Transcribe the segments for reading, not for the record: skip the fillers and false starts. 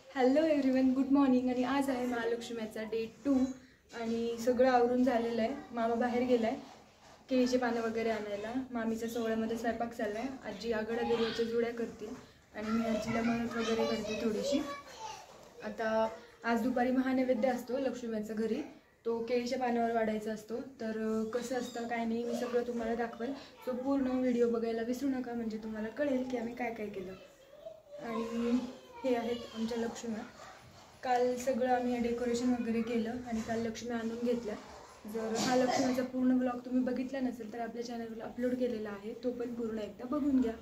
Hello everyone, good morning. आणि आज आहे महालक्ष्मीचा डे 2 आणि सगळं आवरून झालेलं आहे. मामा बाहेर गेलाय केळीचे पानं वगैरे आणायला. मामीच्या सोहळ्यामध्ये स्वयंपाक चाललाय. आजी आघाड्या देवाच्या जुड्या करते आणि मी आजीला मदत वगैरे करते थोडीशी. आता आज दुपारी महानैवेद्य असतो लक्ष्मीच्या घरी, तो केळीच्या पानावर वाढायचा असतो. तर कसं असतं काय नाही मी सगळं तुम्हाला दाखवेल. तो पूर्ण व्हिडिओ बघायला विसरू नका, म्हणजे तुम्हाला कळेल की आम्ही काय काय केलं. आणि हे आहेत आमच्या लक्ष्म्या. काल सगळं आम्ही डेकोरेशन वगैरे केलं आणि काल लक्ष्मी आणून घेतल्या. जर हा लक्ष्मीचा पूर्ण ब्लॉग तुम्ही बघितला नसेल तर आपल्या चॅनलवर अपलोड केलेला आहे, तो पण पूर्ण एकदा बघून घ्या.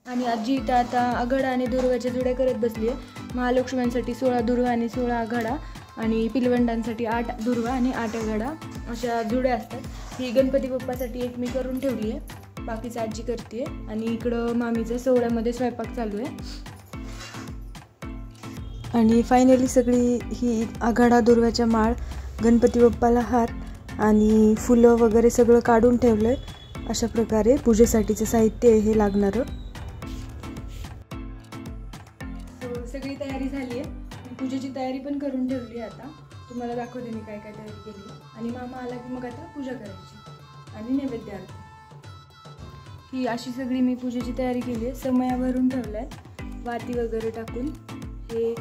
आणि आजी इथं आता आघाडा आणि दुर्वाच्या जुड्या करत बसली आहे. महालक्ष्म्यांसाठी 16 दुर्वा आणि 16 आघाडा आणि पिलवंडांसाठी 8 दुर्वा आणि 8 आघाडा अशा जुड्या असतात. ही गणपती बाप्पासाठी एक मी करून ठेवली आहे, बाकीचं आजी करते. आणि इकडं मामीचं सोहळ्यामध्ये स्वयंपाक चालू आहे. आणि फायनली सगळी ही आघाडा दुर्व्याच्या माळ, गणपती बाप्पाला हार आणि फुलं वगैरे सगळं काढून ठेवलं आहे. अशा प्रकारे पूजेसाठीचं साहित्य हे लागणारं. सगळी तयारी झाली आहे. मी पूजेची तयारी पण करून ठेवली आहे. आता तुम्हाला दाखवते मी काय काय तयारी केली. आणि मामा आला की मग आता पूजा करायची आणि नैवेद्य आरती. ही अशी सगळी मी पूजेची तयारी केली आहे. समयावरून ठेवलं आहे, वाती वगैरे टाकून. हे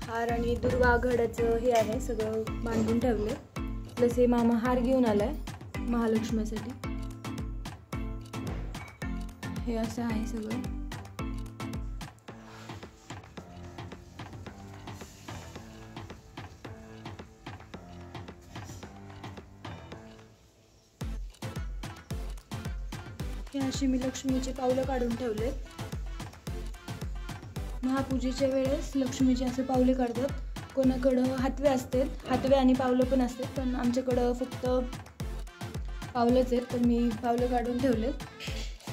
हार आणि दुर्वा आघाड्याचं हे आहे, सगळं बांधून ठेवले. प्लस हे मामा हार घेऊन आलाय महालक्ष्मीसाठी. हे असं आहे सगळं. हे अशी मी लक्ष्मीचे पावलं काढून ठेवले. महापूजेच्या वेळेस लक्ष्मीचे असे पावले काढतात. कोणाकडं हातवे असतात, हातवे आणि पावलं पण असतात, पण आमच्याकडं फक्त पावलंच आहेत, तर मी पावलं काढून ठेवलेत.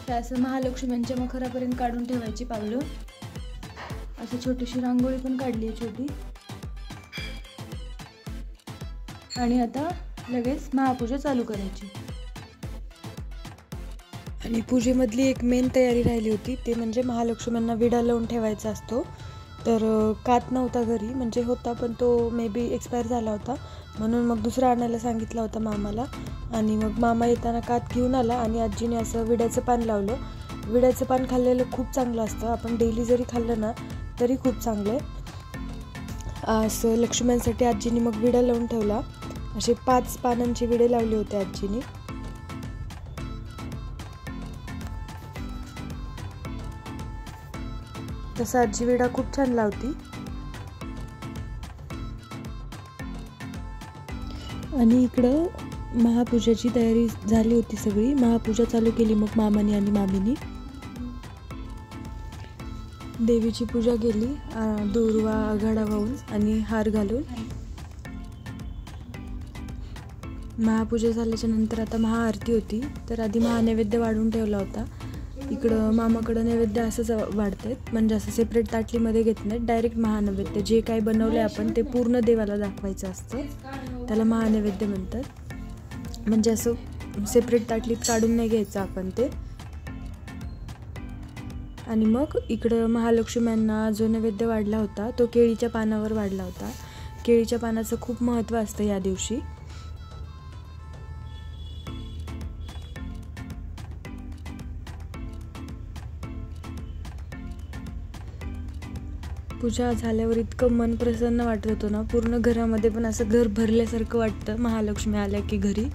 हे असं महालक्ष्म्यांच्या मखरापर्यंत काढून ठेवायची पावलं. असं छोटीशी रांगोळी पण काढली आहे छोटी. आणि आता लगेच महापूजा चालू करायची. आणि पूजेमधली एक मेन तयारी राहिली होती, ते म्हणजे महालक्ष्म्यांना विडा लावून ठेवायचा असतो. तर कात नव्हता घरी, म्हणजे होता पण तो मे बी एक्सपायर झाला होता, म्हणून मग दुसरा आणायला सांगितला होता मामाला. आणि मग मामा येताना कात घेऊन आला आणि आजीने असं विड्याचं पान लावलं. विड्याचं पान खाल्लेलं खूप चांगलं असतं, आपण डेली जरी खाल्लं ना तरी खूप चांगलं आहे. असं लक्ष्म्यांसाठी आजीने मग विडा लावून ठेवला. असे 5 पानांचे विडे लावले होते आजीने. तसा आजी विडा खूप छान लावती. आणि इकडं महापूजाची तयारी झाली होती सगळी. महापूजा चालू केली मग मामानी आणि मामीनी. देवीची पूजा केली, दुर्वा आघाडा वाहून आणि हार घालून. महापूजा झाल्याच्या नंतर आता महाआरती होती. तर आधी महानैवेद्य वाढून ठेवला होता. इकडं मामाकडं नैवेद्य असंच वाढतात, म्हणजे असं सेपरेट ताटलीमध्ये घेत नाहीत, डायरेक्ट महानैवेद्य जे काही बनवले आपण ते पूर्ण देवाला दाखवायचं असतं. त्याला महानैवेद्य म्हणतात. म्हणजे असं सेपरेट ताटलीत काढून नाही घ्यायचं आपण ते. आणि मग इकडं महालक्ष्म्यांना जो नैवेद्य वाढला होता तो केळीच्या पानावर वाढला होता. केळीच्या पानाचं खूप महत्त्व असतं या दिवशी. पूजा झाल्यावर इतकं मन प्रसन्न वाटत होतं ना, पूर्ण घरामध्ये पण असं घर भरल्यासारखं वाटतं महालक्ष्मी आल्या की घरी.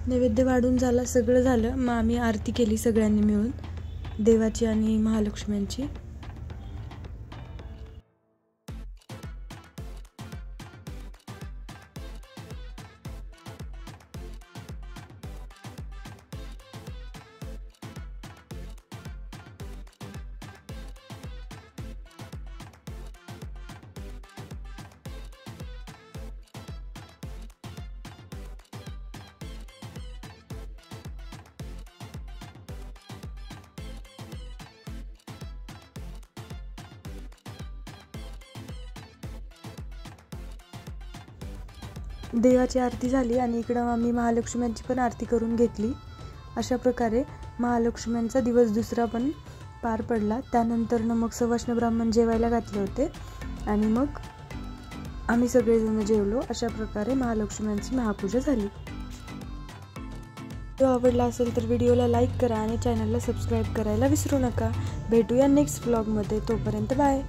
नैवेद्य वाढून झाला, सगळं झालं. मग आम्ही आरती केली सगळ्यांनी मिळून, देवाची आणि महालक्ष्म्यांची. देवाची आरती झाली आणि इकडं आम्ही महालक्ष्म्यांची पण आरती करून घेतली. अशा प्रकारे महालक्ष्म्यांचा दिवस दुसरा पण पार पडला. त्यानंतर मग सवाष्ण ब्राह्मण जेवायला घातले होते आणि मग आम्ही सगळेजण जेवलो. अशा प्रकारे महालक्ष्म्यांची महापूजा झाली. व्हिडिओ आवडला असेल तर व्हिडिओला लाईक करा आणि चॅनलला सबस्क्राईब करायला विसरू नका. भेटूया नेक्स्ट व्लॉगमध्ये. तोपर्यंत बाय.